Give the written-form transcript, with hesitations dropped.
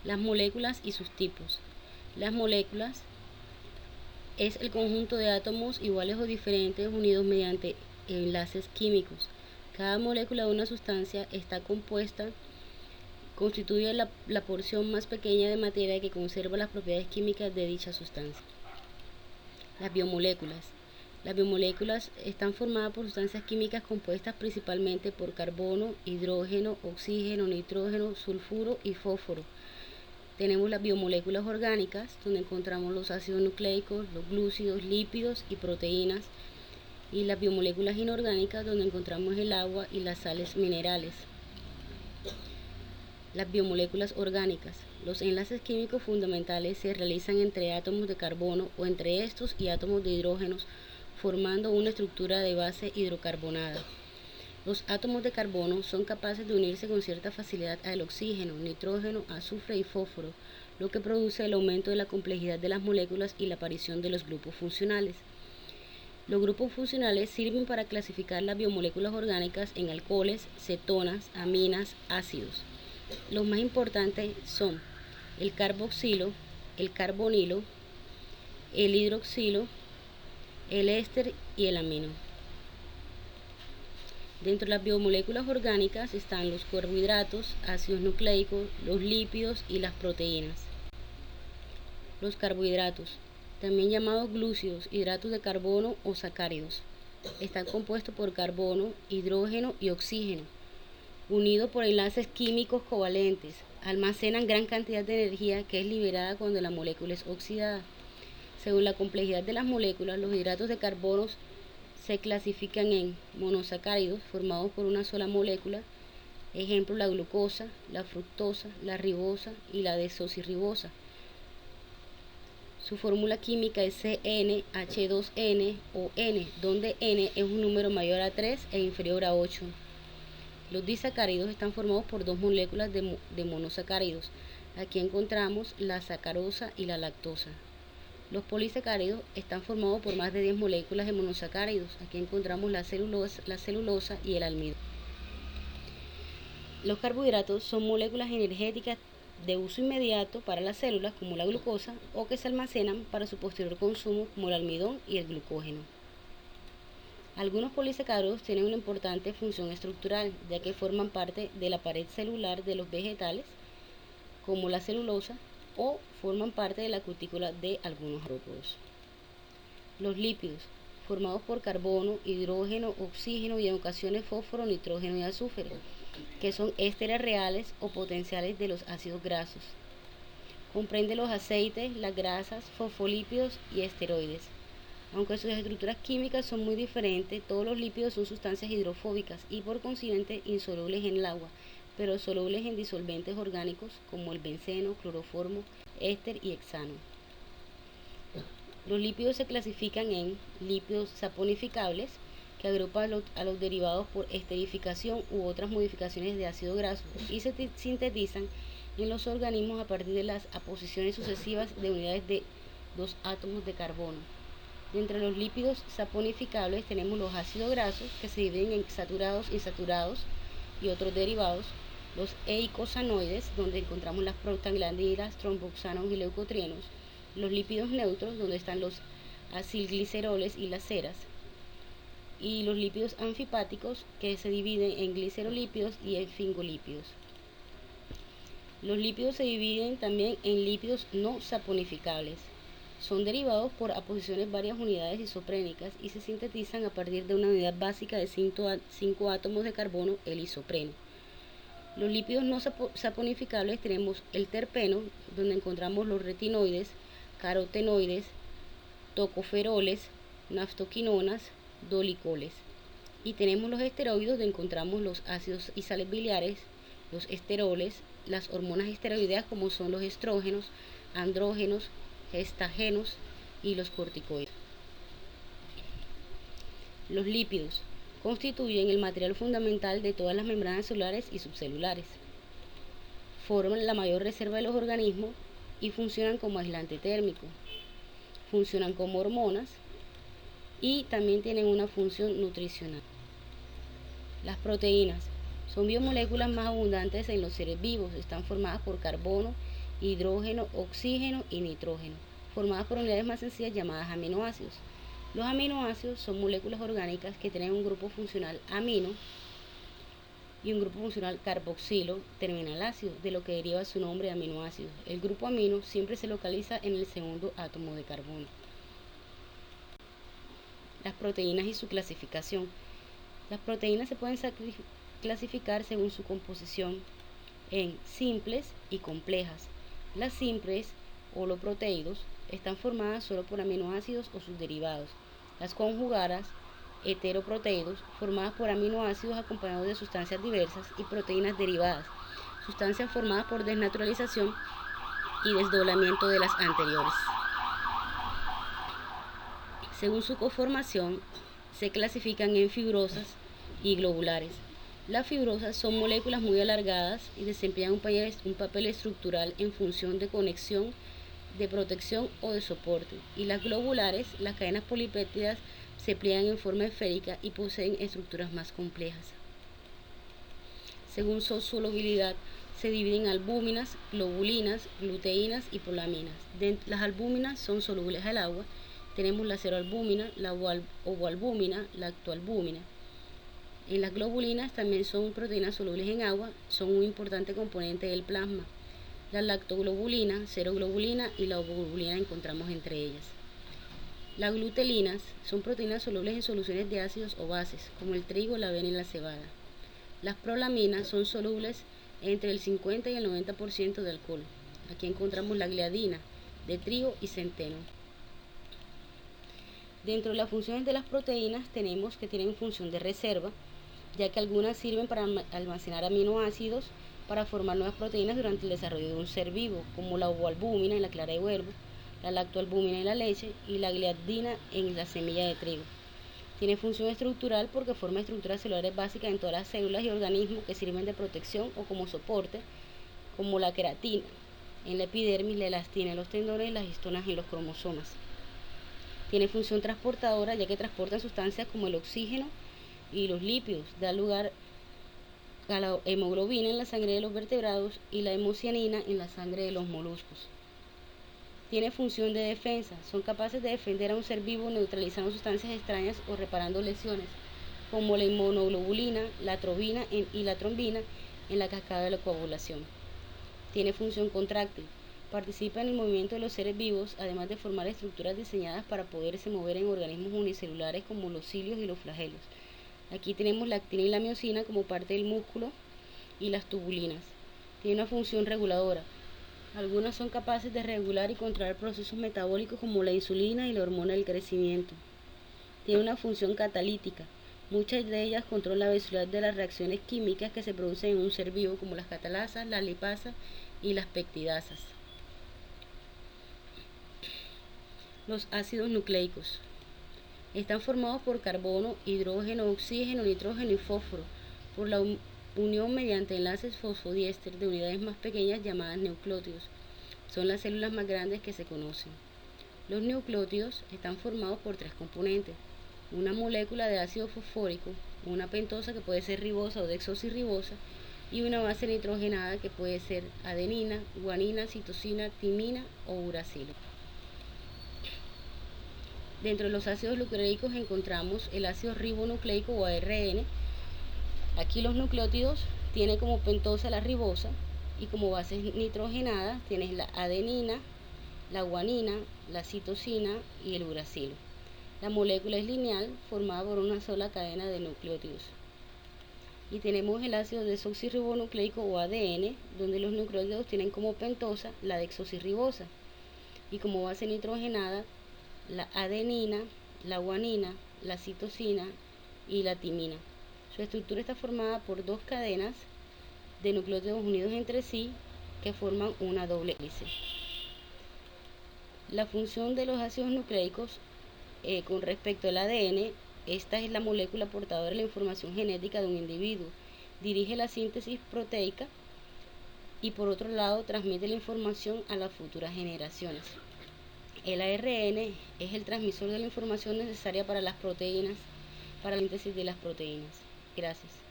Las moléculas y sus tipos. Las moléculas es el conjunto de átomos iguales o diferentes unidos mediante enlaces químicos. Cada molécula de una sustancia constituye la porción más pequeña de materia que conserva las propiedades químicas de dicha sustancia. Las biomoléculas. Las biomoléculas están formadas por sustancias químicas compuestas principalmente por carbono, hidrógeno, oxígeno, nitrógeno, sulfuro y fósforo. Tenemos las biomoléculas orgánicas, donde encontramos los ácidos nucleicos, los glúcidos, lípidos y proteínas, y las biomoléculas inorgánicas, donde encontramos el agua y las sales minerales. Las biomoléculas orgánicas. Los enlaces químicos fundamentales se realizan entre átomos de carbono o entre estos y átomos de hidrógenos, formando una estructura de base hidrocarbonada. Los átomos de carbono son capaces de unirse con cierta facilidad al oxígeno, nitrógeno, azufre y fósforo, lo que produce el aumento de la complejidad de las moléculas y la aparición de los grupos funcionales. Los grupos funcionales sirven para clasificar las biomoléculas orgánicas en alcoholes, cetonas, aminas, ácidos. Los más importantes son el carboxilo, el carbonilo, el hidroxilo, el éster y el amino. Dentro de las biomoléculas orgánicas están los carbohidratos, ácidos nucleicos, los lípidos y las proteínas. Los carbohidratos, también llamados glúcidos, hidratos de carbono o sacáridos, están compuestos por carbono, hidrógeno y oxígeno, unidos por enlaces químicos covalentes. Almacenan gran cantidad de energía que es liberada cuando la molécula es oxidada. Según la complejidad de las moléculas, los hidratos de carbono se clasifican en monosacáridos formados por una sola molécula, ejemplo la glucosa, la fructosa, la ribosa y la desoxirribosa. Su fórmula química es CnH2n o N, donde N es un número mayor a 3 e inferior a 8. Los disacáridos están formados por dos moléculas de monosacáridos. Aquí encontramos la sacarosa y la lactosa. Los polisacáridos están formados por más de 10 moléculas de monosacáridos. Aquí encontramos la celulosa y el almidón. Los carbohidratos son moléculas energéticas de uso inmediato para las células, como la glucosa, o que se almacenan para su posterior consumo, como el almidón y el glucógeno. Algunos polisacáridos tienen una importante función estructural, ya que forman parte de la pared celular de los vegetales, como la celulosa, o forman parte de la cutícula de algunos artrópodos. Los lípidos, formados por carbono, hidrógeno, oxígeno y en ocasiones fósforo, nitrógeno y azufre, que son ésteres reales o potenciales de los ácidos grasos. Comprende los aceites, las grasas, fosfolípidos y esteroides. Aunque sus estructuras químicas son muy diferentes, todos los lípidos son sustancias hidrofóbicas y por consiguiente insolubles en el agua, pero solubles en disolventes orgánicos como el benceno, cloroformo, éster y hexano. Los lípidos se clasifican en lípidos saponificables, que agrupan a los derivados por esterificación u otras modificaciones de ácido graso y se sintetizan en los organismos a partir de las aposiciones sucesivas de unidades de dos átomos de carbono. De entre los lípidos saponificables tenemos los ácidos grasos, que se dividen en saturados, insaturados y otros derivados, los eicosanoides, donde encontramos las prostaglandinas, tromboxanos y leucotrienos, los lípidos neutros, donde están los acilgliceroles y las ceras, y los lípidos anfipáticos, que se dividen en glicerolípidos y en fingolípidos. Los lípidos se dividen también en lípidos no saponificables. Son derivados por aposiciones varias unidades isoprénicas y se sintetizan a partir de una unidad básica de 5 átomos de carbono, el isopreno. Los lípidos no saponificables tenemos el terpeno, donde encontramos los retinoides, carotenoides, tocoferoles, naftoquinonas, dolicoles. Y tenemos los esteroides, donde encontramos los ácidos y sales biliares, los esteroles, las hormonas esteroideas como son los estrógenos, andrógenos, gestágenos y los corticoides. Los lípidos constituyen el material fundamental de todas las membranas celulares y subcelulares. Forman la mayor reserva de los organismos y funcionan como aislante térmico. Funcionan como hormonas y también tienen una función nutricional. Las proteínas son biomoléculas más abundantes en los seres vivos. Están formadas por carbono, hidrógeno, oxígeno y nitrógeno, formadas por unidades más sencillas llamadas aminoácidos. Los aminoácidos son moléculas orgánicas que tienen un grupo funcional amino y un grupo funcional carboxilo terminal ácido, de lo que deriva su nombre de aminoácidos. El grupo amino siempre se localiza en el segundo átomo de carbono. Las proteínas y su clasificación. Las proteínas se pueden clasificar según su composición en simples y complejas. Las simples, holoproteídos, están formadas solo por aminoácidos o sus derivados. Las conjugadas, heteroproteídos, formadas por aminoácidos acompañados de sustancias diversas, y proteínas derivadas, sustancias formadas por desnaturalización y desdoblamiento de las anteriores. Según su conformación, se clasifican en fibrosas y globulares. Las fibrosas son moléculas muy alargadas y desempeñan un papel estructural en función de conexión, de protección o de soporte. Y las globulares, las cadenas polipéptidas, se pliegan en forma esférica y poseen estructuras más complejas. Según su solubilidad, se dividen en albúminas, globulinas, gluteínas y polaminas. Las albúminas son solubles al agua. Tenemos la ceroalbúmina, la ovoalbúmina, la lactoalbúmina. En las globulinas también son proteínas solubles en agua, son un importante componente del plasma. La lactoglobulina, ceroglobulina y la ovoglobulina encontramos entre ellas. Las glutelinas son proteínas solubles en soluciones de ácidos o bases, como el trigo, la avena y la cebada. Las prolaminas son solubles entre el 50 y el 90% de alcohol. Aquí encontramos la gliadina, de trigo y centeno. Dentro de las funciones de las proteínas tenemos que tienen función de reserva, ya que algunas sirven para almacenar aminoácidos para formar nuevas proteínas durante el desarrollo de un ser vivo, como la ovoalbúmina en la clara de huevo, la lactoalbúmina en la leche y la gliadina en la semilla de trigo. Tiene función estructural porque forma estructuras celulares básicas en todas las células y organismos que sirven de protección o como soporte, como la queratina en la epidermis, la elastina en los tendones y las histonas en los cromosomas. Tiene función transportadora, ya que transporta sustancias como el oxígeno y los lípidos, da lugar a la hemoglobina en la sangre de los vertebrados y la hemocianina en la sangre de los moluscos. Tiene función de defensa, son capaces de defender a un ser vivo neutralizando sustancias extrañas o reparando lesiones, como la inmunoglobulina, la trobina y la trombina en la cascada de la coagulación. Tiene función contráctil, participa en el movimiento de los seres vivos, además de formar estructuras diseñadas para poderse mover en organismos unicelulares como los cilios y los flagelos. Aquí tenemos la actina y la miosina como parte del músculo y las tubulinas. Tiene una función reguladora. Algunas son capaces de regular y controlar procesos metabólicos como la insulina y la hormona del crecimiento. Tiene una función catalítica. Muchas de ellas controlan la velocidad de las reacciones químicas que se producen en un ser vivo, como las catalasas, las lipasas y las peptidasas. Los ácidos nucleicos están formados por carbono, hidrógeno, oxígeno, nitrógeno y fósforo, por la unión mediante enlaces fosfodiéster de unidades más pequeñas llamadas nucleótidos. Son las células más grandes que se conocen. Los nucleótidos están formados por tres componentes: una molécula de ácido fosfórico, una pentosa que puede ser ribosa o desoxirribosa, y una base nitrogenada que puede ser adenina, guanina, citosina, timina o uracilo. Dentro de los ácidos nucleicos encontramos el ácido ribonucleico o ARN. Aquí los nucleótidos tienen como pentosa la ribosa y como bases nitrogenadas tienes la adenina, la guanina, la citosina y el uracilo. La molécula es lineal, formada por una sola cadena de nucleótidos. Y tenemos el ácido desoxirribonucleico o ADN, donde los nucleótidos tienen como pentosa la desoxirribosa y como base nitrogenada la adenina, la guanina, la citosina y la timina. Su estructura está formada por dos cadenas de nucleótidos unidos entre sí que forman una doble hélice. La función de los ácidos nucleicos con respecto al ADN, esta es la molécula portadora de la información genética de un individuo. Dirige la síntesis proteica y por otro lado transmite la información a las futuras generaciones. El ARN es el transmisor de la información necesaria para las proteínas, para la síntesis de las proteínas. Gracias.